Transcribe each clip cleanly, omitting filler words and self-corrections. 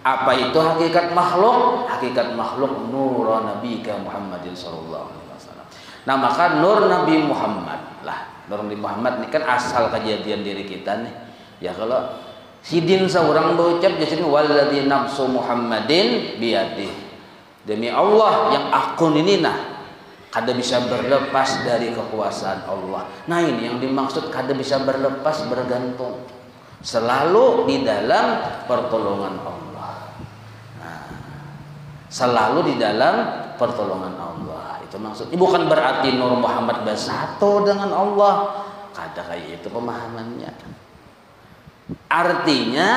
Apa itu hakikat makhluk? Hakikat makhluk nur Nabi Muhammadin sallallahu alaihi wasallam. Nah, maka nur Nabi Muhammad lah. Nur Nabi Muhammad ini kan asal kejadian diri kita nih. Ya kalau sidin seorang berucap jadi walladzi nafsu Muhammadin biyadih. Demi Allah yang akun ini kada bisa berlepas dari kekuasaan Allah. Nah, ini yang dimaksud kada bisa berlepas, bergantung. Selalu di dalam pertolongan Allah. Nah, selalu di dalam pertolongan Allah. Itu maksudnya. Bukan berarti Nur Muhammad bersatu dengan Allah. Kada kayak itu pemahamannya. Artinya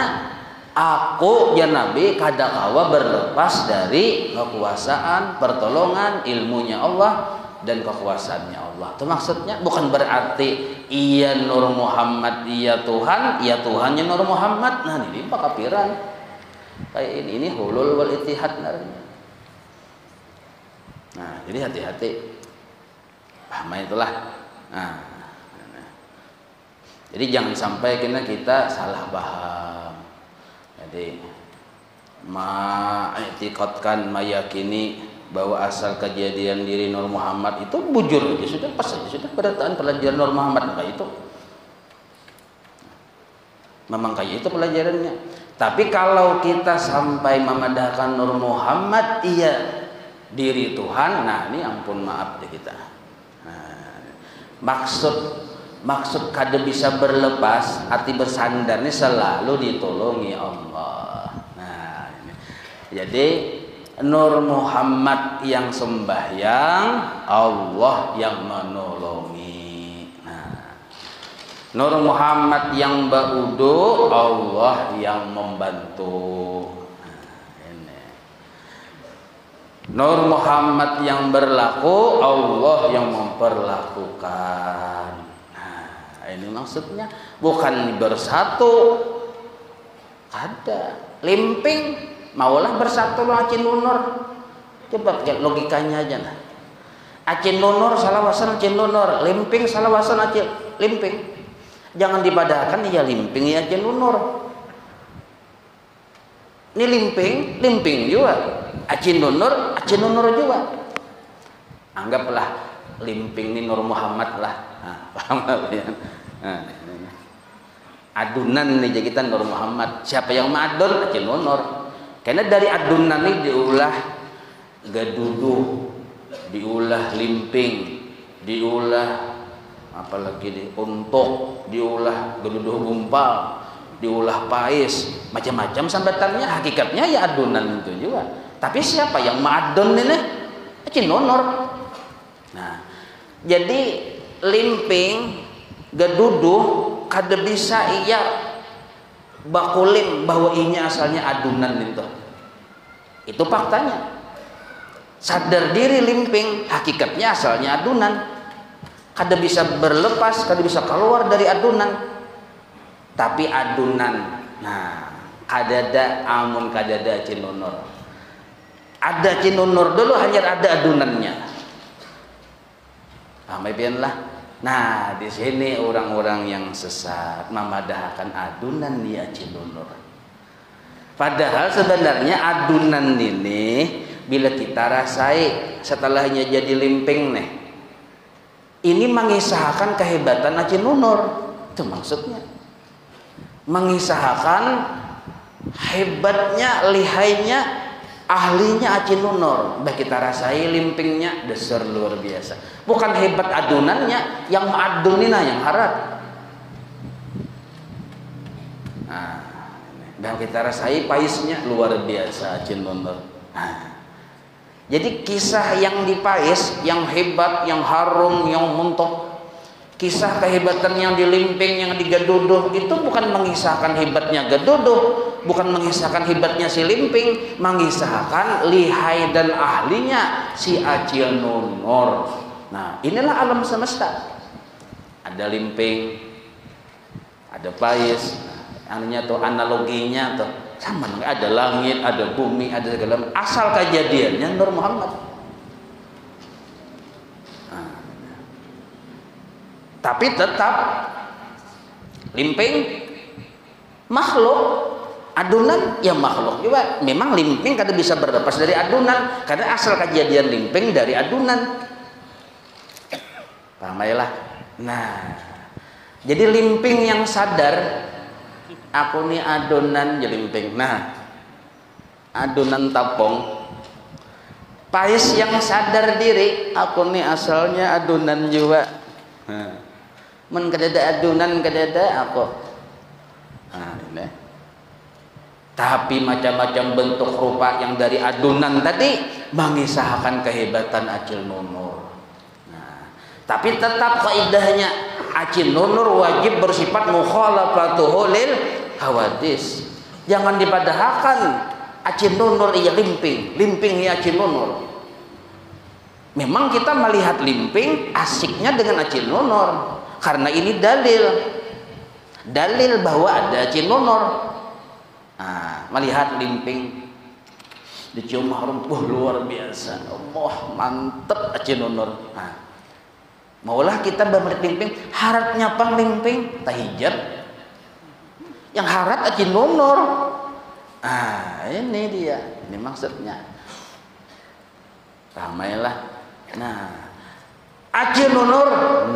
aku ya Nabi kada kawa berlepas dari kekuasaan, pertolongan, ilmunya Allah dan kekuasaannya Allah. Itu maksudnya. Bukan berarti iya Nur Muhammad iya Tuhan, iya Tuhannya Nur Muhammad. Nah, ini pakapiran. Kayak ini hulul wal ittihad narnya. Nah, jadi hati-hati. Paham itulah. Nah. Jadi jangan sampai kita salah paham. Jadi ma'iktikadkan, meyakini bahwa asal kejadian diri Nur Muhammad itu bujur aja sudah, pas aja sudah perataan pelajaran Nur Muhammad kayak itu. Memang kayak itu pelajarannya. Tapi kalau kita sampai memadahkan Nur Muhammad iya diri Tuhan, nah ini ampun maaf deh kita. Nah, maksud kada bisa berlepas, arti bersandar ini selalu ditolongi Allah. Nah, ini. Jadi Nur Muhammad yang sembahyang, Allah yang menolongi. Nah, Nur Muhammad yang baudu, Allah yang membantu. Nah, ini. Nur Muhammad yang berlaku, Allah yang memperlakukan. Ini maksudnya bukan bersatu, ada limping maulah bersatu lo acin lunur. Coba logikanya aja nah. Acin lunur salawasan acin lunur, limping salawasan acin limping. Jangan dipadahkan ya limping ya acin lunur. Ini limping juga. Acin lunur juga. Anggaplah limping ini Nur Muhammad lah. Nah, paham ya? Nah, adunan nih jadi kita Nur Muhammad. Siapa yang madon? Acin Nur. Karena dari adunan ini diulah gaduduh, diulah limping, diulah apalagi di untuk, diulah gaduduh gumpal, diulah pais, macam-macam sambatannya. Hakikatnya ya adunan itu juga. Tapi siapa yang madon ini? Acin Nur. Nah, jadi limping gaduduh kada bisa iya bakulim bahwa ini asalnya adunan itu. Itu faktanya. Sadar diri limping, hakikatnya asalnya adunan. Kada bisa berlepas, kada bisa keluar dari adunan. Tapi adunan, nah kadada amun kadada cinunur. Ada cinunur dulu hanya ada adunannya. Lah. Nah, di sini orang-orang yang sesat memadahkan adunan dia cinunur. Padahal sebenarnya adunan ini bila kita rasai setelahnya jadi limping nih. Ini mengisahkan kehebatan cinunur. Itu maksudnya. Mengisahkan hebatnya, lihainya, ahlinya acin lunur. Bah kita rasai limpingnya dasar luar biasa. Bukan hebat adunannya, yang adunina yang harap. Nah, dan kita rasai paisnya luar biasa acin lunur. Nah, jadi kisah yang dipais, yang hebat, yang harum, yang muntok, kisah kehebatan yang dilimping, yang digaduduh itu bukan mengisahkan hebatnya gaduduh, bukan mengisahkan hebatnya si limping, mengisahkan lihai dan ahlinya si acil nunur. Nah, inilah alam semesta. Ada limping, ada pais, anunya tuh analoginya tuh sama, ada langit, ada bumi, ada segala asal kejadiannya Nur Muhammad. Tapi tetap limping makhluk, Adunan ya makhluk juga. Memang limping kada bisa berlepas dari adunan, karena asal kejadian limping dari adunan. Paham ya lah. Nah, jadi limping yang sadar, aku nih adonan jadi limping. Nah, adonan tapong. Pais yang sadar diri, aku nih asalnya adonan juga. Nah, men kadada adonan kadada aku. Nah, ini. Tapi macam-macam bentuk rupa yang dari adonan tadi mengisahkan kehebatan Acil Nunur. Nah, tapi tetap kaidahnya Acil Nunur wajib bersifat mukhalafatuhu lil hawadis. Jangan dipadahkan Acil Nunur iya limping, limping iya Acil Nunur. Memang kita melihat limping asiknya dengan Acil Nunur, karena ini dalil bahwa ada Acil Nunur. Nah, melihat limping dicium harum, wah luar biasa, Allah mantep Acil Nunur. Nah, maulah kita bermelihat limping, haratnya pang limping tahijat, yang harat Acil Nunur. Ah, ini dia, ini maksudnya. Ramailah. Nah, Acil Nunur,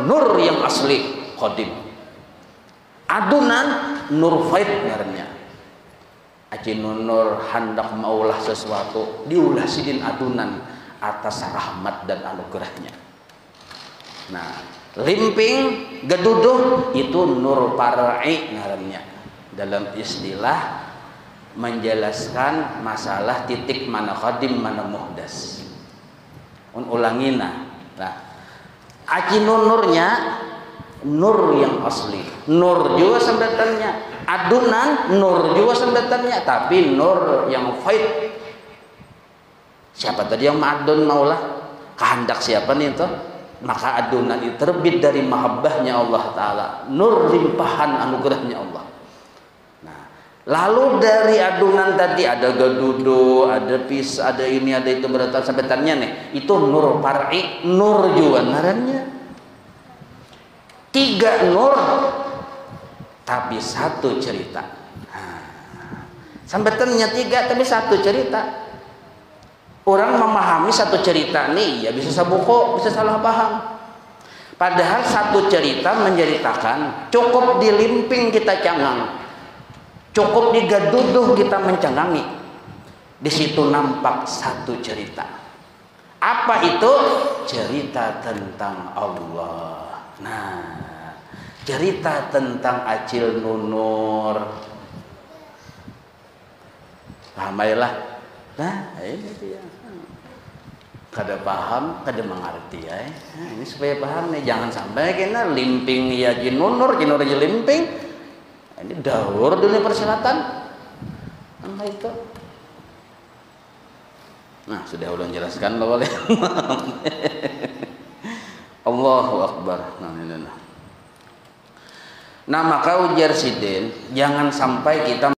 nur yang asli, qadim. Adunan, nur faid ngarannya. Acil Nunur hendak maulah sesuatu, diulah sidin adunan atas rahmat dan anugerahnya. Nah, limping, geduduh itu nur par'i ngarannya. Dalam istilah menjelaskan masalah titik mana qadim mana muhdas. Ulangina. Nah, Acil Nunurnya nur yang asli, nur juga sambetannya, adunan nur juga sambetannya, tapi nur yang faid. Siapa tadi yang ma'adun maulah? Kehendak siapa nih itu? Maka adunan itu terbit dari mahabbahnya Allah Ta'ala, nur limpahan anugerahnya Allah. Lalu dari adunan tadi ada gadudo, ada pis, ada ini, ada itu, beratan sambetannya nih. Itu nur par'i, nur juga ngarannya. 3 nur tapi 1 cerita. Nah, sambetannya 3 tapi 1 cerita. Orang memahami 1 cerita nih ya bisa sabuko, bisa salah paham. Padahal 1 cerita menceritakan cukup dilimping kita cangang. Cukup digaduduh kita mencengangi. Di situ nampak 1 cerita. Apa itu? Cerita tentang Allah. Nah, cerita tentang Acil Nunur. Ramailah. Nah, ini dia. Kada paham, kada mengerti ya. Nah, ini supaya paham nih, jangan sampai kena limping ya Acil Nunur, Acil Nunur limping. Ini daur dunia persilatan. Apa itu? Nah, sudah ulang jelaskan lo boleh. Allahu Akbar. Nah, maka ujar sidin, jangan sampai kita